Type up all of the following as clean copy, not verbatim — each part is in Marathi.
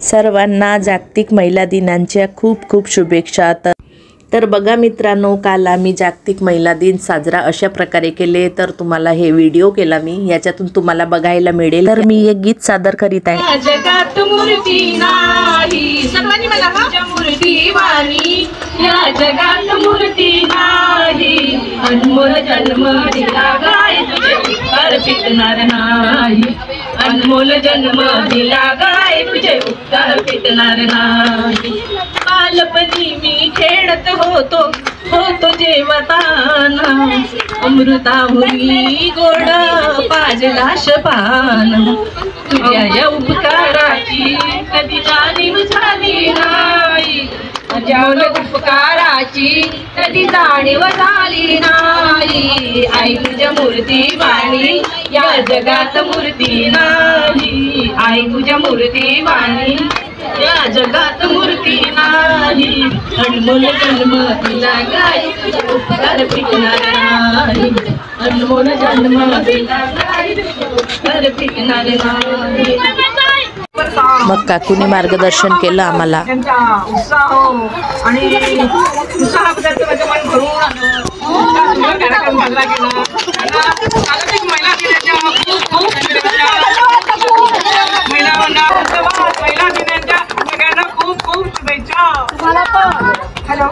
सर्वांना जागतिक महिला दिनांच्या खूप खूप शुभेच्छा। तर बघा मित्रांनो, काल आम्ही जागतिक महिला दिन साजरा अशा प्रकारे केले। तर तुम्हाला हे व्हिडिओ केला मी, याच्यातून तुम्हाला बघायला मिळेल। तर मी एक गीत सादर करीत आहे। जगात मूर्ती नाही, सर्वांनी मला मूर्ती वाणी, या जगात मूर्ती नाही, अनमोल जन्म दिला गाय तुझे उपकार फिटणार नाही, अनमोल जन्म दिला गाय तुझे उपकार फिटणार नाही। बालपणी मी खेळत होतो जेवताना, अमृताहुनी गोड पाजला शपान, तुझ्या या उपकाराची कधी जाणीव झाली नाही, तुझ्या उपकाराची कधी जाणीव झाली नाही। आई तुझ्या मूर्ती वाणी, या जगात मूर्ती नाही, आई तुझ्या मूर्ती वाणी, या जगात मूर्ती नाही, अनमोल जन्म दिला गाय तुझे उपकार फिटणार नाही, अनमोल जन्म दिला गाय तुझे उपकार फिटणार नाही। मग काकूनी मार्गदर्शन केलं आम्हाला। त्यांचा उत्साह आणि उत्साहाबद्दल माझं मन भरून आलं। कार्यक्रम साजरा केला। जागतिक महिला दिनाच्या खूप महिला दिनाच्या सगळ्यांना खूप खूप शुभेच्छा। हॅलो,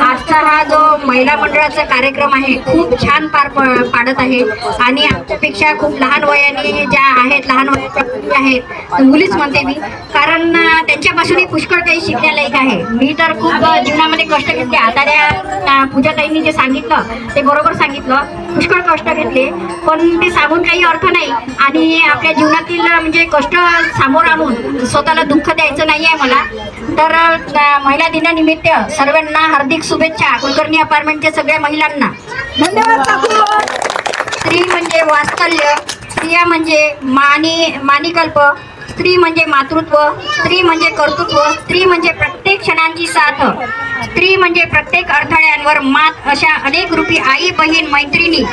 आजचा हा जो महिला मंडळाचा कार्यक्रम आहे खूप छान पार पाडत आहे आणि आमच्यापेक्षा खूप लहान वयाने ज्या आहेत, लहान वयाच्या आहेत मुलीच म्हणते मी, कारण त्यांच्यापासूनही पुष्कळ काही शिकण्यालायक आहे। मी तर खूप जीवनामध्ये कष्ट घेतले। आता त्या पूजाताईंनी जे सांगितलं ते बरोबर सांगितलं, पुष्कळ कष्ट घेतले, पण ते सांगून काही अर्थ नाही। आणि आपल्या जीवनातील म्हणजे कष्ट सामोर आणून स्वतःला दुःख द्यायचं नाही आहे मला। तर महिला दिनानिमित्त सर्वांना हार्दिक शुभेच्छा, कुलकर्णी अपार्टमेंटच्या सगळ्या महिलांना धन्यवाद। स्त्री म्हणजे वात्सल्य, स्त्रिया म्हणजे मानिकल्प, स्त्री म्हणजे मातृत्व, स्त्री म्हणजे कर्तृत्व, स्त्री म्हणजे प्रत्येक क्षणांची साथ, स्त्री म्हणजे प्रत्येक अडथळ्यांवर मात, अशा अनेक रूपी आई, बहीण, मैत्रिणी,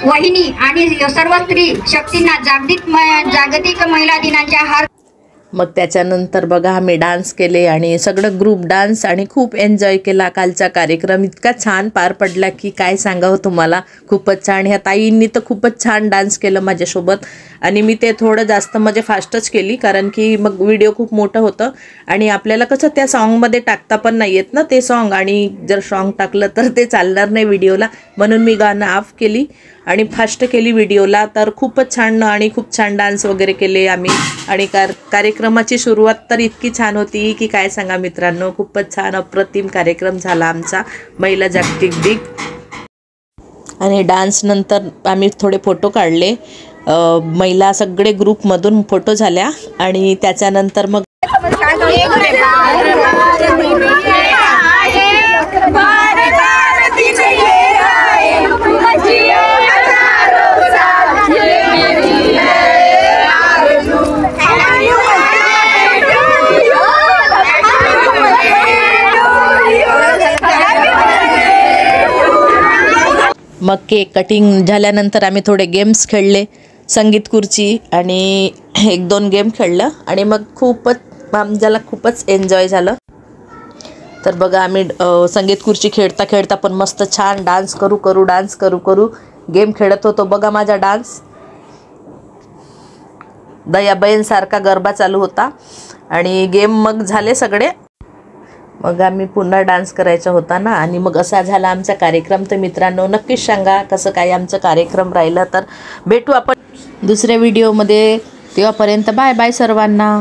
वहिनी आणि सर्व स्त्री शक्तींना जागतिक महिला दिनाच्या मग त्याच्यानंतर बघा आम्ही डान्स केले आणि सगळं ग्रुप डान्स आणि खूप एन्जॉय केला। कालचा कार्यक्रम इतका छान पार पडला की काय सांगावं तुम्हाला, खूपच छान। ह्या ताईंनी तर खूपच छान डान्स केलं माझ्यासोबत आणि मी ते थोडं जास्त म्हणजे फास्टच केली, कारण की मग व्हिडिओ खूप मोठं होतं आणि आपल्याला कसं त्या सॉन्गमध्ये टाकता पण नाही येत ना ते सॉन्ग, आणि जर सॉन्ग टाकलं तर ते चालणार नाही व्हिडिओला, म्हणून मी गाणं ऑफ केली आणि फास्ट केली व्हिडिओला। तर खूपच छान आणि खूप छान डान्स वगैरे केले आम्ही आणि कार्यक्रमाची सुरुवात तर इतकी छान होती की काय सांगा मित्रांनो, खूपच छान अप्रतिम कार्यक्रम झाला आमचा महिला जागतिक दिन। आणि डान्स नंतर आम्ही थोडे फोटो काढले, महिला सगळे ग्रुपमधून फोटो झाल्या आणि त्याच्यानंतर मग मग केक कटिंग झाल्यानंतर आम्ही थोडे गेम्स खेळले, संगीत खुर्ची आणि एक दोन गेम खेळलं आणि मग खूपच आमच्याला खूपच एन्जॉय झालं। तर बघा आम्ही संगीत खुर्ची खेळता खेळता पण मस्त छान डान्स करू गेम खेळत होतो। बघा माझा डान्स दयाबईंसारखा गरबा चालू होता आणि गेम मग झाले सगळे। मग आम्ही पुन्हा डान्स करायचा होता ना, आणि मग असा झाला आमचा कार्यक्रम। तर मित्रांनो नक्कीच सांगा कसं काय आमचा कार्यक्रम राहिला। तर भेटू आपण दुसऱ्या व्हिडिओमध्ये, तेव्हापर्यंत बाय बाय सर्वांना।